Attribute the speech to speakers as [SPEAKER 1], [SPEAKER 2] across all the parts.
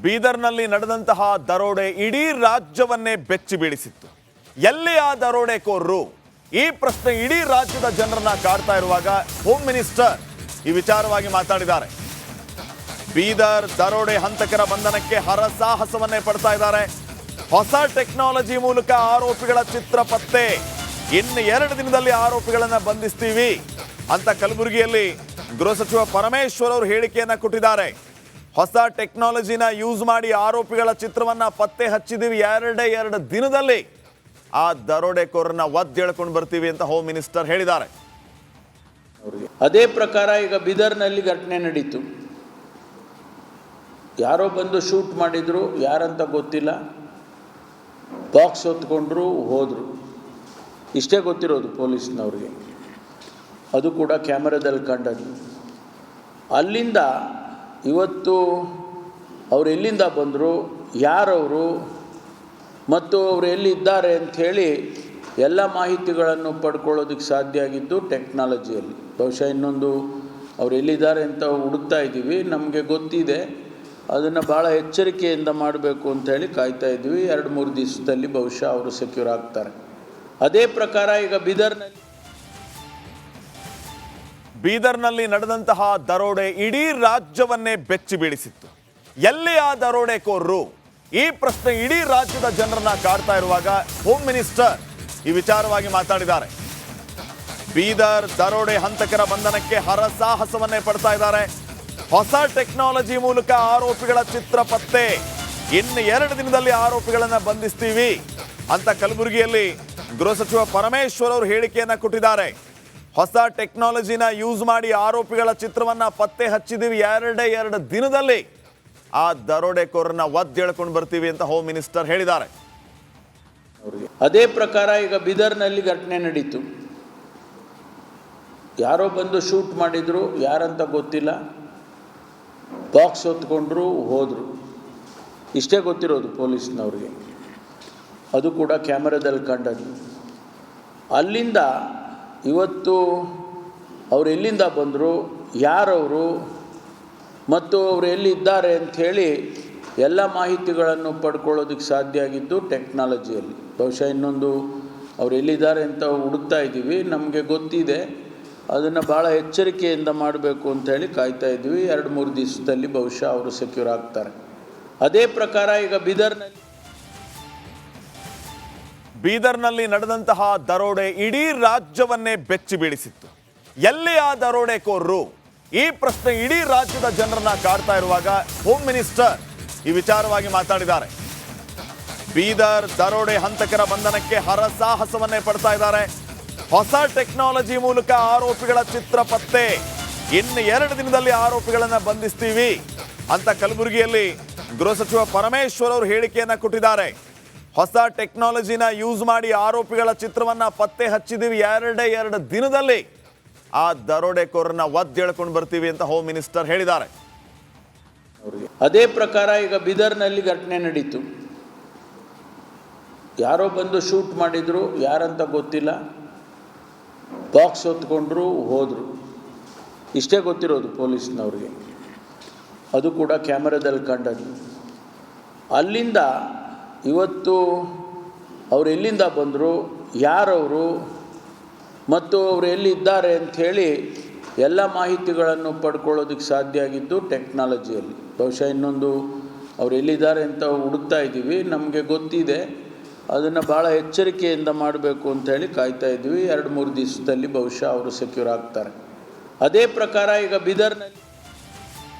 [SPEAKER 1] ಬೀದರ್ನಲ್ಲಿ ನಡೆದಂತಹ ದರೋಡೆ ಇಡೀ ರಾಜ್ಯವನ್ನೇ ಬೆಚ್ಚಿ ಬೀಳಿಸಿತ್ತು. ಎಲ್ಲಿ ಆ ದರೋಡೆಕೋರರು? ಈ ಪ್ರಶ್ನೆ ಇಡೀ ರಾಜ್ಯದ ಜನರನ್ನ ಕಾಡ್ತಾ ಇರುವಾಗ ಹೋಮ್ ಮಿನಿಸ್ಟರ್ ಈ ವಿಚಾರವಾಗಿ ಮಾತಾಡಿದ್ದಾರೆ. ಬೀದರ್ ದರೋಡೆ ಹಂತಕರ ಬಂಧನಕ್ಕೆ ಹರಸಾಹಸವನ್ನೇ ಪಡ್ತಾ ಇದ್ದಾರೆ. ಹೊಸ ಟೆಕ್ನಾಲಜಿ ಮೂಲಕ ಆರೋಪಿಗಳ ಚಿತ್ರ ಪತ್ತೆ. ಇನ್ನು 2 ದಿನದಲ್ಲಿ ಆರೋಪಿಗಳನ್ನ ಬಂಧಿಸ್ತೀವಿ ಅಂತ ಕಲಬುರಗಿಯಲ್ಲಿ ಗೃಹ ಸಚಿವ ಪರಮೇಶ್ವರ್ ಅವರು ಹೇಳಿಕೆಯನ್ನ ಕೊಟ್ಟಿದ್ದಾರೆ. ಹೊಸ ಟೆಕ್ನಾಲಜಿನ ಯೂಸ್ ಮಾಡಿ ಆರೋಪಿಗಳ ಚಿತ್ರವನ್ನ ಪತ್ತೆ ಹಚ್ಚಿದೀವಿ, 2 ದಿನದಲ್ಲಿ ಆ ದರೋಡೆಕೋರನ್ನ ಒದ್ದೆಳ್ಕೊಂಡು ಬರ್ತೀವಿ ಅಂತ ಹೋಮ್ ಮಿನಿಸ್ಟರ್ ಹೇಳಿದ್ದಾರೆ.
[SPEAKER 2] ಅದೇ ಪ್ರಕಾರ ಈಗ ಬೀದರ್ನಲ್ಲಿ ಘಟನೆ ನಡೀತು. ಯಾರೋ ಬಂದು ಶೂಟ್ ಮಾಡಿದ್ರು, ಯಾರಂತ ಗೊತ್ತಿಲ್ಲ, ಬಾಕ್ಸ್ ಹೊತ್ಕೊಂಡ್ರು, ಹೋದರು. ಇಷ್ಟೇ ಗೊತ್ತಿರೋದು ಪೊಲೀಸ್ನವ್ರಿಗೆ. ಅದು ಕೂಡ ಕ್ಯಾಮರಾದಲ್ಲಿ ಕಂಡದ್ದು. ಅಲ್ಲಿಂದ ಇವತ್ತು ಅವ್ರು ಎಲ್ಲಿಂದ ಬಂದರು, ಯಾರವರು ಮತ್ತು ಅವರು ಎಲ್ಲಿದ್ದಾರೆ ಅಂಥೇಳಿ ಎಲ್ಲ ಮಾಹಿತಿಗಳನ್ನು ಪಡ್ಕೊಳ್ಳೋದಕ್ಕೆ ಸಾಧ್ಯ ಆಗಿದ್ದು ಟೆಕ್ನಾಲಜಿಯಲ್ಲಿ. ಬಹುಶಃ ಇನ್ನೊಂದು ಅವ್ರು ಎಲ್ಲಿದ್ದಾರೆ ಅಂತ ಹುಡುಕ್ತಾ ಇದ್ದೀವಿ. ನಮಗೆ ಗೊತ್ತಿದೆ, ಅದನ್ನು ಭಾಳ ಎಚ್ಚರಿಕೆಯಿಂದ ಮಾಡಬೇಕು ಅಂಥೇಳಿ ಕಾಯ್ತಾ ಇದ್ವಿ. 2-3 ದಿವಸದಲ್ಲಿ ಬಹುಶಃ ಅವರು ಸೆಕ್ಯೂರ್ ಆಗ್ತಾರೆ. ಅದೇ ಪ್ರಕಾರ ಈಗ
[SPEAKER 1] ಬೀದರ್ನಲ್ಲಿ ನಡೆದಂತಹ ದರೋಡೆ ಇಡೀ ರಾಜ್ಯವನ್ನೇ ಬೆಚ್ಚಿ ಬೀಳಿಸಿತ್ತು. ಎಲ್ಲಿ ಆ ದರೋಡೆಕೋರರು? ಈ ಪ್ರಶ್ನೆ ಇಡೀ ರಾಜ್ಯದ ಜನರನ್ನ ಕಾಡ್ತಾ ಇರುವಾಗ ಹೋಮ್ ಮಿನಿಸ್ಟರ್ ಈ ವಿಚಾರವಾಗಿ ಮಾತಾಡಿದ್ದಾರೆ. ಬೀದರ್ ದರೋಡೆ ಹಂತಕರ ಬಂಧನಕ್ಕೆ ಹರಸಾಹಸವನ್ನೇ ಪಡ್ತಾ ಇದ್ದಾರೆ. ಹೊಸ ಟೆಕ್ನಾಲಜಿ ಮೂಲಕ ಆರೋಪಿಗಳ ಚಿತ್ರ ಪತ್ತೆ. ಇನ್ನು 2 ದಿನದಲ್ಲಿ ಆರೋಪಿಗಳನ್ನ ಬಂಧಿಸ್ತೀವಿ ಅಂತ ಕಲಬುರಗಿಯಲ್ಲಿ ಗೃಹ ಸಚಿವ ಪರಮೇಶ್ವರ್ ಅವರು ಹೇಳಿಕೆಯನ್ನ ಕೊಟ್ಟಿದ್ದಾರೆ. ಹೊಸ ಟೆಕ್ನಾಲಜಿನ ಯೂಸ್ ಮಾಡಿ ಆರೋಪಿಗಳ ಚಿತ್ರವನ್ನ ಪತ್ತೆ ಹಚ್ಚಿದೀವಿ, 2 ದಿನದಲ್ಲಿ ಆ ದರೋಡೆಕೋರನ್ನ ಒದ್ದೆಳ್ಕೊಂಡು ಬರ್ತೀವಿ ಅಂತ ಹೋಮ್ ಮಿನಿಸ್ಟರ್ ಹೇಳಿದ್ದಾರೆ.
[SPEAKER 2] ಅದೇ ಪ್ರಕಾರ ಈಗ ಬೀದರ್ನಲ್ಲಿ ಘಟನೆ ನಡೀತು. ಯಾರೋ ಬಂದು ಶೂಟ್ ಮಾಡಿದ್ರು, ಯಾರಂತ ಗೊತ್ತಿಲ್ಲ, ಬಾಕ್ಸ್ ಹೊತ್ಕೊಂಡ್ರು, ಹೋದರು. ಇಷ್ಟೇ ಗೊತ್ತಿರೋದು ಪೊಲೀಸ್ನವ್ರಿಗೆ. ಅದು ಕೂಡ ಕ್ಯಾಮರಾದಲ್ಲಿ ಕಂಡದ್ದು. ಅಲ್ಲಿಂದ ಇವತ್ತು ಅವ್ರು ಎಲ್ಲಿಂದ ಬಂದರು, ಯಾರವರು ಮತ್ತು ಅವರು ಎಲ್ಲಿದ್ದಾರೆ ಅಂಥೇಳಿ ಎಲ್ಲ ಮಾಹಿತಿಗಳನ್ನು ಪಡ್ಕೊಳ್ಳೋದಕ್ಕೆ ಸಾಧ್ಯ ಆಗಿದ್ದು ಟೆಕ್ನಾಲಜಿಯಲ್ಲಿ. ಬಹುಶಃ ಇನ್ನೊಂದು ಅವ್ರು ಎಲ್ಲಿದ್ದಾರೆ ಅಂತ ಹುಡುಕ್ತಾ ಇದ್ದೀವಿ. ನಮಗೆ ಗೊತ್ತಿದೆ, ಅದನ್ನು ಭಾಳ ಎಚ್ಚರಿಕೆಯಿಂದ ಮಾಡಬೇಕು ಅಂಥೇಳಿ ಕಾಯ್ತಾ ಇದ್ವಿ. 2-3 ದಿವಸದಲ್ಲಿ ಬಹುಶಃ ಅವರು ಸೆಕ್ಯೂರ್ ಆಗ್ತಾರೆ. ಅದೇ ಪ್ರಕಾರ ಈಗ
[SPEAKER 1] ಬೀದರ್ನಲ್ಲಿ ನಡೆದಂತಹ ದರೋಡೆ ಇಡೀ ರಾಜ್ಯವನ್ನೇ ಬೆಚ್ಚಿ ಬೀಳಿಸಿತ್ತು. ಎಲ್ಲಿ ಆ ದರೋಡೆಕೋರರು? ಈ ಪ್ರಶ್ನೆ ಇಡೀ ರಾಜ್ಯದ ಜನರನ್ನ ಕಾಡ್ತಾ ಇರುವಾಗ ಹೋಮ್ ಮಿನಿಸ್ಟರ್ ಈ ವಿಚಾರವಾಗಿ ಮಾತಾಡಿದ್ದಾರೆ. ಬೀದರ್ ದರೋಡೆ ಹಂತಕರ ಬಂಧನಕ್ಕೆ ಹರಸಾಹಸವನ್ನೇ ಪಡ್ತಾ ಇದ್ದಾರೆ. ಹೊಸ ಟೆಕ್ನಾಲಜಿ ಮೂಲಕ ಆರೋಪಿಗಳ ಚಿತ್ರ ಪತ್ತೆ. ಇನ್ನು 2 ದಿನದಲ್ಲಿ ಆರೋಪಿಗಳನ್ನ ಬಂಧಿಸ್ತೀವಿ ಅಂತ ಕಲಬುರಗಿಯಲ್ಲಿ ಗೃಹ ಸಚಿವ ಪರಮೇಶ್ವರ್ ಅವರು ಹೇಳಿಕೆಯನ್ನ ಕೊಟ್ಟಿದ್ದಾರೆ. ಹೊಸ ಟೆಕ್ನಾಲಜಿನ ಯೂಸ್ ಮಾಡಿ ಆರೋಪಿಗಳ ಚಿತ್ರವನ್ನ ಪತ್ತೆ ಹಚ್ಚಿದೀವಿ, 2 ದಿನದಲ್ಲಿ ಆ ದರೋಡೆಕೋರನ್ನ ಒದ್ದೆಳ್ಕೊಂಡು ಬರ್ತೀವಿ ಅಂತ ಹೋಮ್ ಮಿನಿಸ್ಟರ್ ಹೇಳಿದ್ದಾರೆ.
[SPEAKER 2] ಅದೇ ಪ್ರಕಾರ ಈಗ ಬೀದರ್ನಲ್ಲಿ ಘಟನೆ ನಡೀತು. ಯಾರೋ ಬಂದು ಶೂಟ್ ಮಾಡಿದ್ರು, ಯಾರಂತ ಗೊತ್ತಿಲ್ಲ, ಬಾಕ್ಸ್ ಹೊತ್ಕೊಂಡ್ರು, ಹೋದರು. ಇಷ್ಟೇ ಗೊತ್ತಿರೋದು ಪೊಲೀಸ್ನವ್ರಿಗೆ. ಅದು ಕೂಡ ಕ್ಯಾಮರಾದಲ್ಲಿ ಕಂಡದ್ದು. ಅಲ್ಲಿಂದ ಇವತ್ತು ಅವ್ರು ಎಲ್ಲಿಂದ ಬಂದರು, ಯಾರವರು ಮತ್ತು ಅವರು ಎಲ್ಲಿದ್ದಾರೆ ಅಂಥೇಳಿ ಎಲ್ಲ ಮಾಹಿತಿಗಳನ್ನು ಪಡ್ಕೊಳ್ಳೋದಕ್ಕೆ ಸಾಧ್ಯ ಆಗಿದ್ದು ಟೆಕ್ನಾಲಜಿಯಲ್ಲಿ. ಬಹುಶಃ ಇನ್ನೊಂದು ಅವ್ರು ಎಲ್ಲಿದ್ದಾರೆ ಅಂತ ಹುಡುಕ್ತಾ ಇದ್ದೀವಿ. ನಮಗೆ ಗೊತ್ತಿದೆ, ಅದನ್ನು ಭಾಳ ಎಚ್ಚರಿಕೆಯಿಂದ ಮಾಡಬೇಕು ಅಂಥೇಳಿ ಕಾಯ್ತಾ ಇದ್ವಿ. 2-3 ದಿವಸದಲ್ಲಿ ಬಹುಶಃ ಅವರು ಸೆಕ್ಯೂರ್ ಆಗ್ತಾರೆ. ಅದೇ ಪ್ರಕಾರ ಈಗ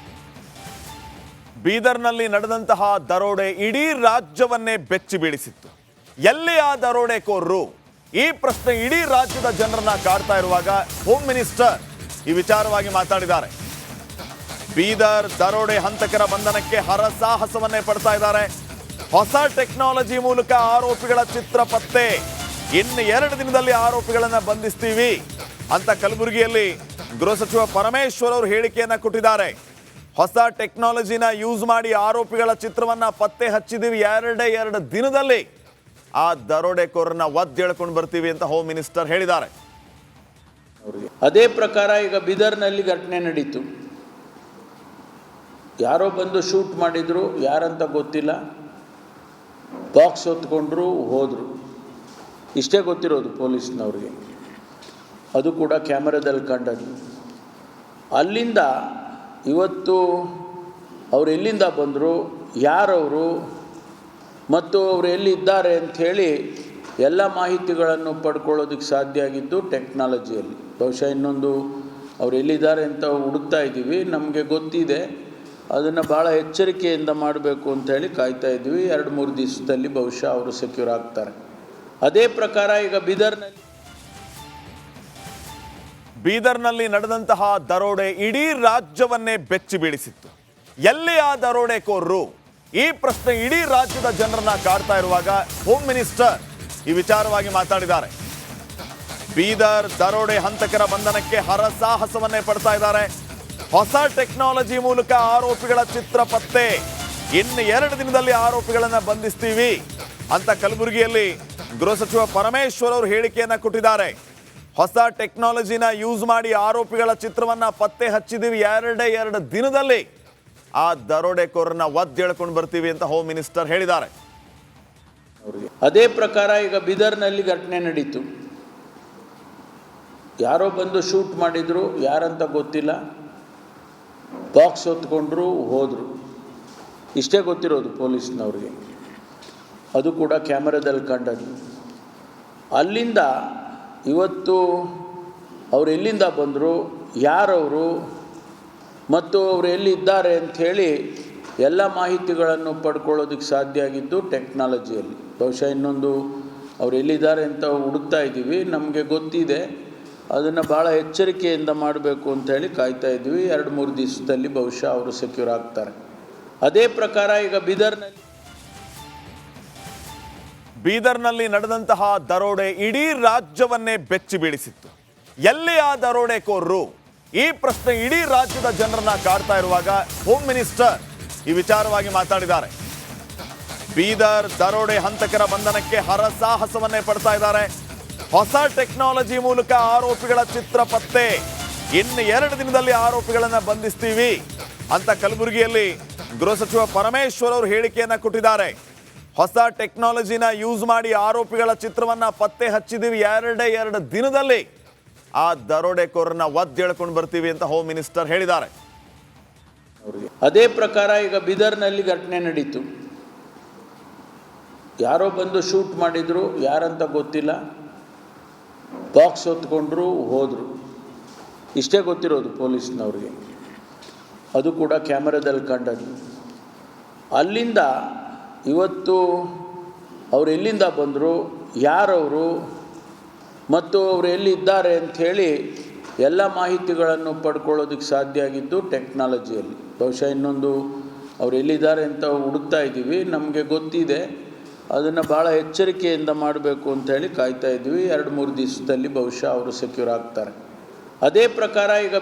[SPEAKER 1] ಬೀದರ್ನಲ್ಲಿ ನಡೆದಂತಹ ದರೋಡೆ ಇಡೀ ರಾಜ್ಯವನ್ನೇ ಬೆಚ್ಚಿ ಬೀಳಿಸಿತ್ತು. ಎಲ್ಲಿ ಆ ದರೋಡೆಕೋರರು? ಈ ಪ್ರಶ್ನೆ ಇಡೀ ರಾಜ್ಯದ ಜನರನ್ನ ಕಾಡ್ತಾ ಇರುವಾಗ ಹೋಮ್ ಮಿನಿಸ್ಟರ್ ಈ ವಿಚಾರವಾಗಿ ಮಾತಾಡಿದ್ದಾರೆ. ಬೀದರ್ ದರೋಡೆ ಹಂತಕರ ಬಂಧನಕ್ಕೆ ಹರಸಾಹಸವನ್ನೇ ಪಡ್ತಾ ಇದ್ದಾರೆ. ಹೊಸ ಟೆಕ್ನಾಲಜಿ ಮೂಲಕ ಆರೋಪಿಗಳ ಚಿತ್ರ ಪತ್ತೆ. ಇನ್ನು 2 ದಿನದಲ್ಲಿ ಆರೋಪಿಗಳನ್ನ ಬಂಧಿಸ್ತೀವಿ ಅಂತ ಕಲಬುರಗಿಯಲ್ಲಿ ಗೃಹ ಸಚಿವ ಪರಮೇಶ್ವರ್ ಅವರು ಹೇಳಿಕೆಯನ್ನ ಕೊಟ್ಟಿದ್ದಾರೆ. ಹೊಸ ಟೆಕ್ನಾಲಜಿನ ಯೂಸ್ ಮಾಡಿ ಆರೋಪಿಗಳ ಚಿತ್ರವನ್ನ ಪತ್ತೆ ಹಚ್ಚಿದೀವಿ, 2 ದಿನದಲ್ಲಿ ಆ ದರೋಡೆಕೋರನ್ನ ಒದ್ದೆಳ್ಕೊಂಡು ಬರ್ತೀವಿ ಅಂತ ಹೋಮ್ ಮಿನಿಸ್ಟರ್ ಹೇಳಿದ್ದಾರೆ.
[SPEAKER 2] ಅದೇ ಪ್ರಕಾರ ಈಗ ಬೀದರ್ನಲ್ಲಿ ಘಟನೆ ನಡೀತು. ಯಾರೋ ಬಂದು ಶೂಟ್ ಮಾಡಿದರು, ಯಾರಂತ ಗೊತ್ತಿಲ್ಲ. ಬಾಕ್ಸ್ ಹೊತ್ಕೊಂಡ್ರು, ಹೋದರು. ಇಷ್ಟೇ ಗೊತ್ತಿರೋದು ಪೊಲೀಸ್ನವ್ರಿಗೆ. ಅದು ಕೂಡ ಕ್ಯಾಮರಾದಲ್ಲಿ ಕಂಡದ್ದು. ಅಲ್ಲಿಂದ ಇವತ್ತು ಅವ್ರು ಎಲ್ಲಿಂದ ಬಂದರು, ಯಾರವರು ಮತ್ತು ಅವರು ಎಲ್ಲಿದ್ದಾರೆ ಅಂಥೇಳಿ ಎಲ್ಲ ಮಾಹಿತಿಗಳನ್ನು ಪಡ್ಕೊಳ್ಳೋದಕ್ಕೆ ಸಾಧ್ಯ ಆಗಿದ್ದು ಟೆಕ್ನಾಲಜಿಯಲ್ಲಿ. ಬಹುಶಃ ಇನ್ನೊಂದು ಅವ್ರು ಎಲ್ಲಿದ್ದಾರೆ ಅಂತ ಹುಡುಕ್ತಾ ಇದ್ದೀವಿ. ನಮಗೆ ಗೊತ್ತಿದೆ, ಅದನ್ನು ಭಾಳ ಎಚ್ಚರಿಕೆಯಿಂದ ಮಾಡಬೇಕು ಅಂಥೇಳಿ ಕಾಯ್ತಾ ಇದ್ವಿ. 2-3 ದಿವಸದಲ್ಲಿ ಬಹುಶಃ ಅವರು ಸೆಕ್ಯೂರ್ ಆಗ್ತಾರೆ. ಅದೇ ಪ್ರಕಾರ ಈಗ
[SPEAKER 1] ಬೀದರ್ನಲ್ಲಿ ನಡೆದಂತಹ ದರೋಡೆ ಇಡೀ ರಾಜ್ಯವನ್ನೇ ಬೆಚ್ಚಿ ಬೀಳಿಸಿತ್ತು. ಎಲ್ಲಿ ಆ ದರೋಡೆಕೋರರು? ಈ ಪ್ರಶ್ನೆ ಇಡೀ ರಾಜ್ಯದ ಜನರನ್ನ ಕಾಡ್ತಾ ಇರುವಾಗ ಹೋಮ್ ಮಿನಿಸ್ಟರ್ ಈ ವಿಚಾರವಾಗಿ ಮಾತಾಡಿದ್ದಾರೆ. ಬೀದರ್ ದರೋಡೆ ಹಂತಕರ ಬಂಧನಕ್ಕೆ ಹರಸಾಹಸವನ್ನೇ ಪಡ್ತಾ ಇದ್ದಾರೆ. ಹೊಸ ಟೆಕ್ನಾಲಜಿ ಮೂಲಕ ಆರೋಪಿಗಳ ಚಿತ್ರ ಪತ್ತೆ. ಇನ್ನು 2 ದಿನದಲ್ಲಿ ಆರೋಪಿಗಳನ್ನ ಬಂಧಿಸ್ತೀವಿ ಅಂತ ಕಲಬುರಗಿಯಲ್ಲಿ ಗೃಹ ಸಚಿವ ಪರಮೇಶ್ವರ್ ಅವರು ಹೇಳಿಕೆಯನ್ನ ಕೊಟ್ಟಿದ್ದಾರೆ. ಹೊಸ ಟೆಕ್ನಾಲಜಿನ ಯೂಸ್ ಮಾಡಿ ಆರೋಪಿಗಳ ಚಿತ್ರವನ್ನ ಪತ್ತೆ ಹಚ್ಚಿದೀವಿ, 2 ದಿನದಲ್ಲಿ ಆ ದರೋಡೆಕೋರನ್ನ ಒದ್ದೆಳ್ಕೊಂಡು ಬರ್ತೀವಿ ಅಂತ ಹೋಮ್ ಮಿನಿಸ್ಟರ್ ಹೇಳಿದ್ದಾರೆ.
[SPEAKER 2] ಅದೇ ಪ್ರಕಾರ ಈಗ ಬೀದರ್ನಲ್ಲಿ ಘಟನೆ ನಡೀತು. ಯಾರೋ ಬಂದು ಶೂಟ್ ಮಾಡಿದ್ರು, ಯಾರಂತ ಗೊತ್ತಿಲ್ಲ. ಬಾಕ್ಸ್ ಹೊತ್ಕೊಂಡ್ರು, ಹೋದರು. ಇಷ್ಟೇ ಗೊತ್ತಿರೋದು ಪೊಲೀಸ್ನವ್ರಿಗೆ. ಅದು ಕೂಡ ಕ್ಯಾಮರಾದಲ್ಲಿ ಕಂಡದ್ದು. ಅಲ್ಲಿಂದ ಇವತ್ತು ಅವ್ರು ಎಲ್ಲಿಂದ ಬಂದರು, ಯಾರವರು ಮತ್ತು ಅವರು ಎಲ್ಲಿದ್ದಾರೆ ಅಂಥೇಳಿ ಎಲ್ಲ ಮಾಹಿತಿಗಳನ್ನು ಪಡ್ಕೊಳ್ಳೋದಕ್ಕೆ ಸಾಧ್ಯ ಆಗಿದ್ದು ಟೆಕ್ನಾಲಜಿಯಲ್ಲಿ. ಬಹುಶಃ ಇನ್ನೊಂದು ಅವ್ರು ಎಲ್ಲಿದ್ದಾರೆ ಅಂತ ಹುಡುಕ್ತಾ ಇದ್ದೀವಿ. ನಮಗೆ ಗೊತ್ತಿದೆ, ಅದನ್ನು ಭಾಳ ಎಚ್ಚರಿಕೆಯಿಂದ ಮಾಡಬೇಕು ಅಂಥೇಳಿ ಕಾಯ್ತಾ ಇದ್ವಿ. 2-3 ದಿವಸದಲ್ಲಿ ಬಹುಶಃ ಅವರು ಸೆಕ್ಯೂರ್ ಆಗ್ತಾರೆ. ಅದೇ ಪ್ರಕಾರ ಈಗ
[SPEAKER 1] ಬೀದರ್ನಲ್ಲಿ ನಡೆದಂತಹ ದರೋಡೆ ಇಡೀ ರಾಜ್ಯವನ್ನೇ ಬೆಚ್ಚಿ ಬೀಳಿಸಿತ್ತು. ಎಲ್ಲಿ ಆ ದರೋಡೆಕೋರರು? ಈ ಪ್ರಶ್ನೆ ಇಡೀ ರಾಜ್ಯದ ಜನರನ್ನ ಕಾಡ್ತಾ ಇರುವಾಗ ಹೋಮ್ ಮಿನಿಸ್ಟರ್ ಈ ವಿಚಾರವಾಗಿ ಮಾತಾಡಿದ್ದಾರೆ. ಬೀದರ್ ದರೋಡೆ ಹಂತಕರ ಬಂಧನಕ್ಕೆ ಹರಸಾಹಸವನ್ನೇ ಪಡ್ತಾ ಇದ್ದಾರೆ. ಹೊಸ ಟೆಕ್ನಾಲಜಿ ಮೂಲಕ ಆರೋಪಿಗಳ ಚಿತ್ರ ಪತ್ತೆ. ಇನ್ನು 2 ದಿನದಲ್ಲಿ ಆರೋಪಿಗಳನ್ನ ಬಂಧಿಸ್ತೀವಿ ಅಂತ ಕಲಬುರಗಿಯಲ್ಲಿ ಗೃಹ ಸಚಿವ ಪರಮೇಶ್ವರ್ ಅವರು ಹೇಳಿಕೆಯನ್ನ ಕೊಟ್ಟಿದ್ದಾರೆ. ಹೊಸ ಟೆಕ್ನಾಲಜಿನ ಯೂಸ್ ಮಾಡಿ ಆರೋಪಿಗಳ ಚಿತ್ರವನ್ನ ಪತ್ತೆ ಹಚ್ಚಿದೀವಿ, 2 ದಿನದಲ್ಲಿ ಆ ದರೋಡೆಕೋರನ್ನ ಒದ್ದೆಳ್ಕೊಂಡು ಬರ್ತೀವಿ ಅಂತ ಹೋಮ್ ಮಿನಿಸ್ಟರ್ ಹೇಳಿದ್ದಾರೆ.
[SPEAKER 2] ಅದೇ ಪ್ರಕಾರ ಈಗ ಬೀದರ್ನಲ್ಲಿ ಘಟನೆ ನಡೀತು. ಯಾರೋ ಬಂದು ಶೂಟ್ ಮಾಡಿದ್ರು, ಯಾರಂತ ಗೊತ್ತಿಲ್ಲ. ಬಾಕ್ಸ್ ಹೊತ್ಕೊಂಡ್ರು, ಹೋದರು. ಇಷ್ಟೇ ಗೊತ್ತಿರೋದು ಪೊಲೀಸ್ನವ್ರಿಗೆ. ಅದು ಕೂಡ ಕ್ಯಾಮರಾದಲ್ಲಿ ಕಂಡದ್ದು. ಅಲ್ಲಿಂದ ಇವತ್ತು ಅವ್ರು ಎಲ್ಲಿಂದ ಬಂದರು, ಯಾರವರು ಮತ್ತು ಅವರು ಎಲ್ಲಿದ್ದಾರೆ ಅಂಥೇಳಿ ಎಲ್ಲ ಮಾಹಿತಿಗಳನ್ನು ಪಡ್ಕೊಳ್ಳೋದಕ್ಕೆ ಸಾಧ್ಯ ಆಗಿದ್ದು ಟೆಕ್ನಾಲಜಿಯಲ್ಲಿ. ಬಹುಶಃ ಇನ್ನೊಂದು ಅವ್ರು ಎಲ್ಲಿದ್ದಾರೆ ಅಂತ ಹುಡುಕ್ತಾ ಇದ್ದೀವಿ. ನಮಗೆ ಗೊತ್ತಿದೆ, ಅದನ್ನು ಭಾಳ ಎಚ್ಚರಿಕೆಯಿಂದ ಮಾಡಬೇಕು ಅಂಥೇಳಿ ಕಾಯ್ತಾ ಇದ್ವಿ. 2-3 ದಿವಸದಲ್ಲಿ ಬಹುಶಃ ಅವರು ಸೆಕ್ಯೂರ್ ಆಗ್ತಾರೆ. ಅದೇ ಪ್ರಕಾರ ಈಗ